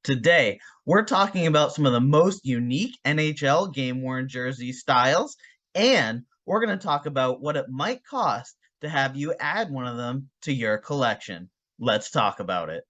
Today, we're talking about some of the most unique NHL game-worn jersey styles, and we're going to talk about what it might cost to have you add one of them to your collection. Let's talk about it.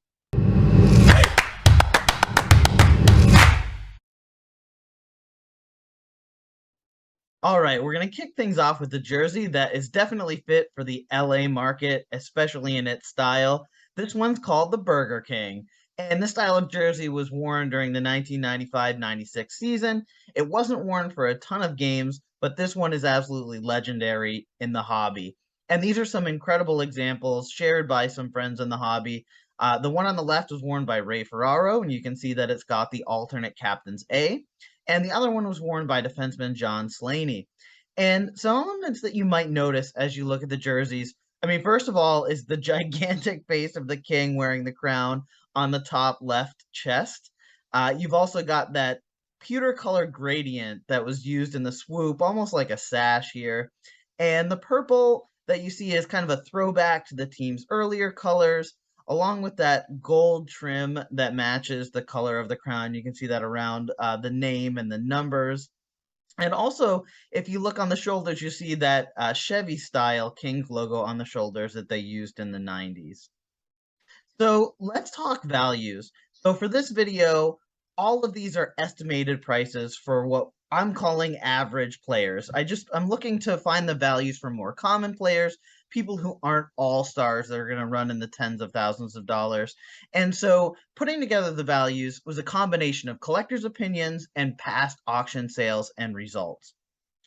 All right, we're going to kick things off with the jersey that is definitely fit for the LA market, especially in its style. This one's called the Burger King, and this style of jersey was worn during the 1995-96 season. It wasn't worn for a ton of games, but this one is absolutely legendary in the hobby. And these are some incredible examples shared by some friends in the hobby. The one on the left was worn by Ray Ferraro, and you can see that it's got the alternate captain's A, and the other one was worn by defenseman John Slaney. And some elements that you might notice as you look at the jerseys, I mean, first of all, is the gigantic face of the king wearing the crown on the top left chest. You've also got that pewter color gradient that was used in the swoop, almost like a sash here. And the purple that you see is kind of a throwback to the team's earlier colors, along with that gold trim that matches the color of the crown. You can see that around the name and the numbers. And also, if you look on the shoulders, you see that Chevy style Kings logo on the shoulders that they used in the 90s. So let's talk values. So for this video, all of these are estimated prices for what I'm calling average players. I'm looking to find the values for more common players, people who aren't all stars that are going to run in the tens of thousands of dollars. And so putting together the values was a combination of collectors' opinions and past auction sales and results.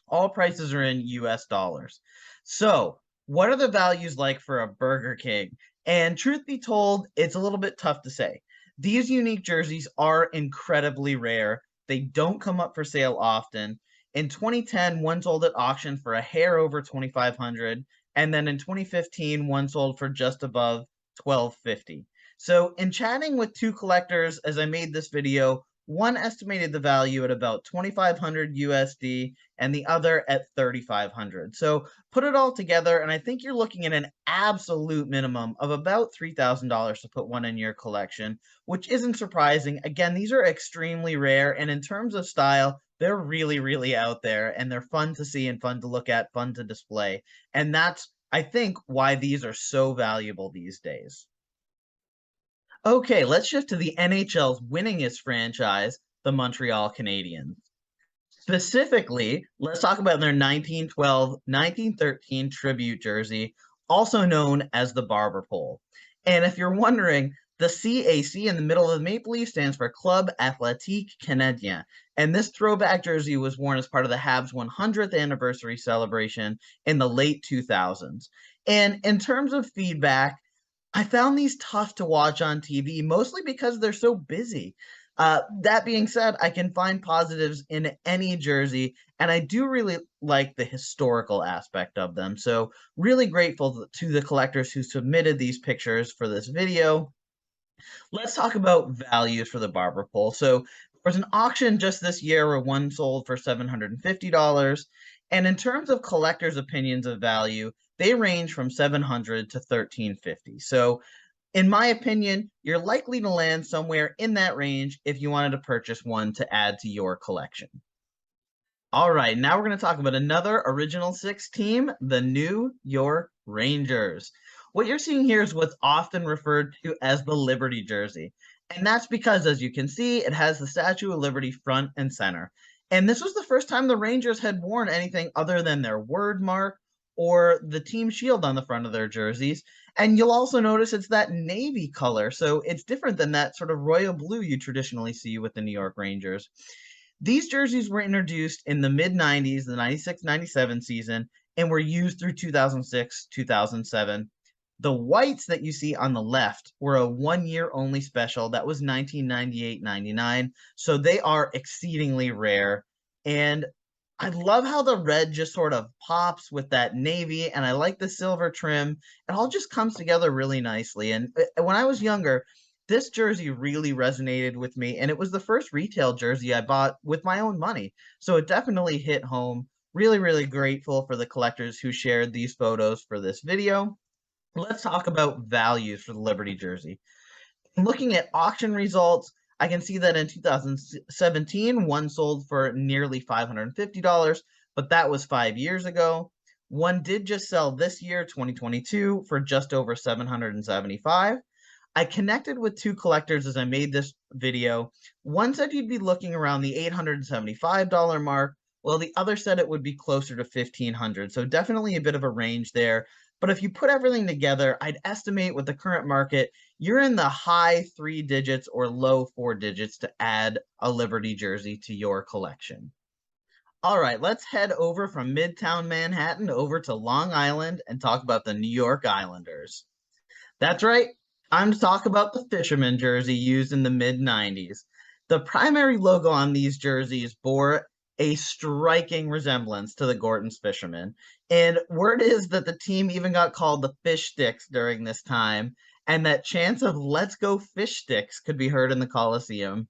All prices are in US dollars. So, what are the values like for a Burger King? And truth be told, it's a little bit tough to say. These unique jerseys are incredibly rare. They don't come up for sale often. In 2010, one sold at auction for a hair over 2,500, and then in 2015, one sold for just above 1,250. So, in chatting with two collectors as I made this video, one estimated the value at about 2,500 USD and the other at 3,500. So put it all together, and I think you're looking at an absolute minimum of about $3,000 to put one in your collection, which isn't surprising. Again, these are extremely rare, and in terms of style, they're really, really out there, and they're fun to see and fun to look at, fun to display. And that's, I think, why these are so valuable these days. Okay, let's shift to the NHL's winningest franchise, the Montreal Canadiens. Specifically, let's talk about their 1912-1913 tribute jersey, also known as the Barber Pole. And if you're wondering, the CAC in the middle of the maple leaf stands for Club Athlétique Canadien. And this throwback jersey was worn as part of the Habs' 100th anniversary celebration in the late 2000s. And in terms of feedback, I found these tough to watch on TV, mostly because they're so busy. That being said, I can find positives in any jersey, and I do really like the historical aspect of them. So, really grateful to the collectors who submitted these pictures for this video. Let's talk about values for the Barber Pole. So, there was an auction just this year where one sold for $750. And in terms of collectors' opinions of value, they range from 700 to 1350. So, in my opinion, you're likely to land somewhere in that range if you wanted to purchase one to add to your collection. All right, now we're going to talk about another Original Six team, the New York Rangers. What you're seeing here is what's often referred to as the Liberty jersey. And that's because, as you can see, it has the Statue of Liberty front and center. And this was the first time the Rangers had worn anything other than their word mark or the team shield on the front of their jerseys. And you'll also notice it's that navy color. So it's different than that sort of royal blue you traditionally see with the New York Rangers. These jerseys were introduced in the mid 90s, the 96-97 season, and were used through 2006-2007. The whites that you see on the left were a 1 year only special. That was 1998-99. So they are exceedingly rare. And I love how the red just sort of pops with that navy, and I like the silver trim. It all just comes together really nicely. And when I was younger, this jersey really resonated with me, and it was the first retail jersey I bought with my own money. So it definitely hit home. Really, really grateful for the collectors who shared these photos for this video. Let's talk about values for the Liberty jersey. Looking at auction results, I can see that in 2017, one sold for nearly $550, but that was 5 years ago. One did just sell this year, 2022, for just over 775. I connected with two collectors as I made this video. One said you'd be looking around the $875 mark, while the other said it would be closer to $1,500. So definitely a bit of a range there. But if you put everything together, I'd estimate with the current market, you're in the high 3 digits or low 4 digits to add a Liberty jersey to your collection. All right, let's head over from Midtown Manhattan over to Long Island and talk about the New York Islanders. That's right. I'm to talk about the Fisherman jersey used in the mid 90s. The primary logo on these jerseys bore a striking resemblance to the Gorton's Fisherman. And word is that the team even got called the Fish Sticks during this time, and that chants of "Let's go Fish Sticks" could be heard in the Coliseum.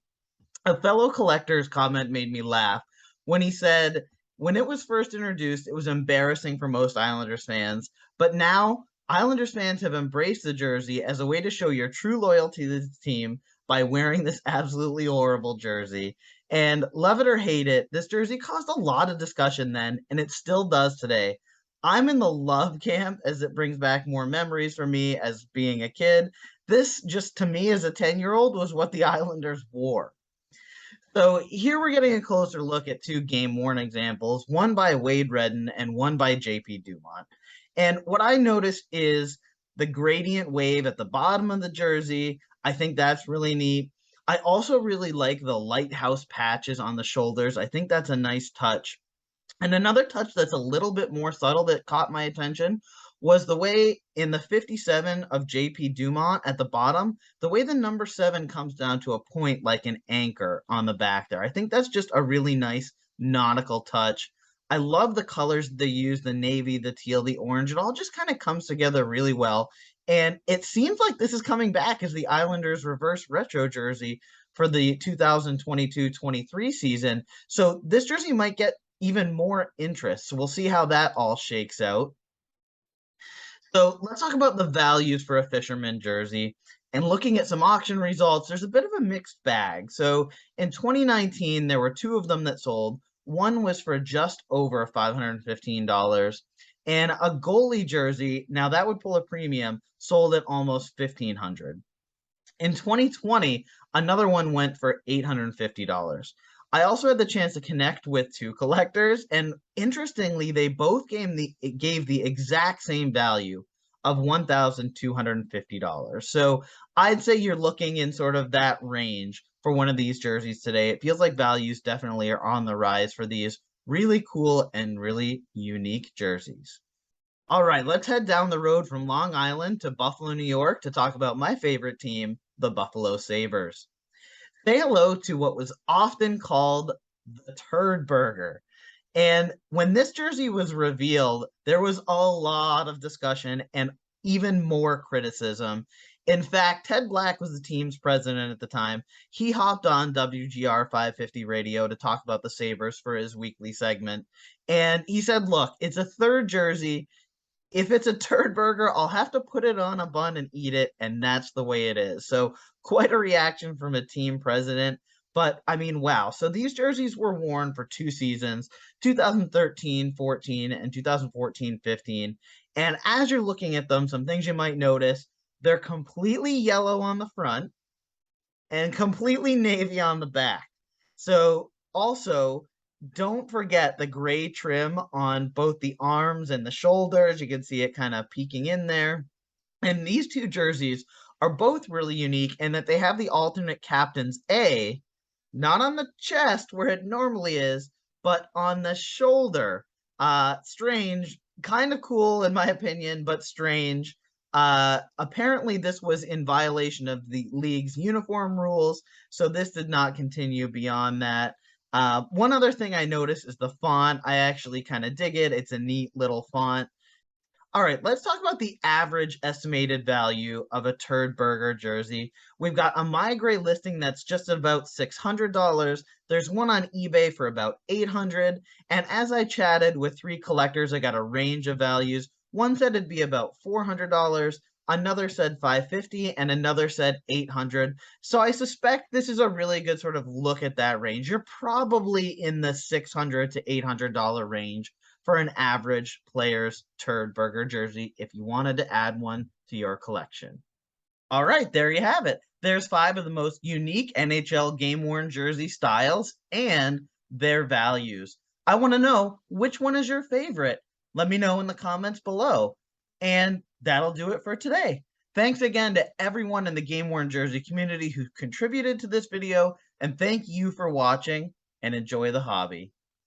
A fellow collector's comment made me laugh when he said, when it was first introduced, it was embarrassing for most Islanders fans, but now Islanders fans have embraced the jersey as a way to show your true loyalty to the team by wearing this absolutely horrible jersey. And love it or hate it, this jersey caused a lot of discussion then, and it still does today. I'm in the love camp as it brings back more memories for me as being a kid. This, just to me as a 10-year-old, was what the Islanders wore. So here we're getting a closer look at two game-worn examples, one by Wade Redden and one by JP Dumont. And what I noticed is the gradient wave at the bottom of the jersey. I think that's really neat. I also really like the lighthouse patches on the shoulders. I think that's a nice touch. And another touch that's a little bit more subtle that caught my attention was the way in the 57 of JP Dumont at the bottom, the way the number 7 comes down to a point like an anchor on the back there. I think that's just a really nice nautical touch. I love the colors they use, the navy, the teal, the orange. It all just kind of comes together really well. And it seems like this is coming back as the Islanders reverse retro jersey for the 2022-23 season. So this jersey might get even more interest. So we'll see how that all shakes out. So let's talk about the values for a Fisherman jersey. And looking at some auction results, there's a bit of a mixed bag. So in 2019, there were two of them that sold. One was for just over $515. And a goalie jersey, now that would pull a premium, sold at almost $1,500. In 2020, another one went for $850. I also had the chance to connect with two collectors, and interestingly, they both gave the exact same value of $1,250. So I'd say you're looking in sort of that range for one of these jerseys today. It feels like values definitely are on the rise for these really cool and really unique jerseys. All right, let's head down the road from Long Island to Buffalo, New York to talk about my favorite team, the Buffalo Sabres. Say hello to what was often called the Turd Burger. And when this jersey was revealed, there was a lot of discussion and even more criticism. In fact, Ted Black was the team's president at the time. He hopped on WGR 550 radio to talk about the Sabres for his weekly segment. And he said, look, it's a third jersey. If it's a turd burger, I'll have to put it on a bun and eat it, and that's the way it is. So quite a reaction from a team president. But I mean, wow. So these jerseys were worn for two seasons, 2013-14 and 2014-15. And as you're looking at them, some things you might notice, they're completely yellow on the front and completely navy on the back. So also, don't forget the gray trim on both the arms and the shoulders. You can see it kind of peeking in there. And these two jerseys are both really unique in that they have the alternate captain's A, not on the chest where it normally is, but on the shoulder. Strange, kind of cool in my opinion, but strange. Apparently this was in violation of the league's uniform rules, so this did not continue beyond that. One other thing I noticed is the font. I actually kind of dig it. It's a neat little font. All right, let's talk about the average estimated value of a Turd Burger jersey. We've got a My Gray listing that's just about $600. There's one on eBay for about $800. And as I chatted with three collectors, I got a range of values. One said it'd be about $400. another said 550, and another said 800. So I suspect this is a really good sort of look at that range. You're probably in the $600 to $800 range for an average player's Turd Burger jersey if you wanted to add one to your collection. All right, there you have it. There's five of the most unique NHL game-worn jersey styles and their values. I want to know which one is your favorite. Let me know in the comments below. And that'll do it for today. Thanks again to everyone in the game-worn jersey community who contributed to this video, and thank you for watching, and enjoy the hobby.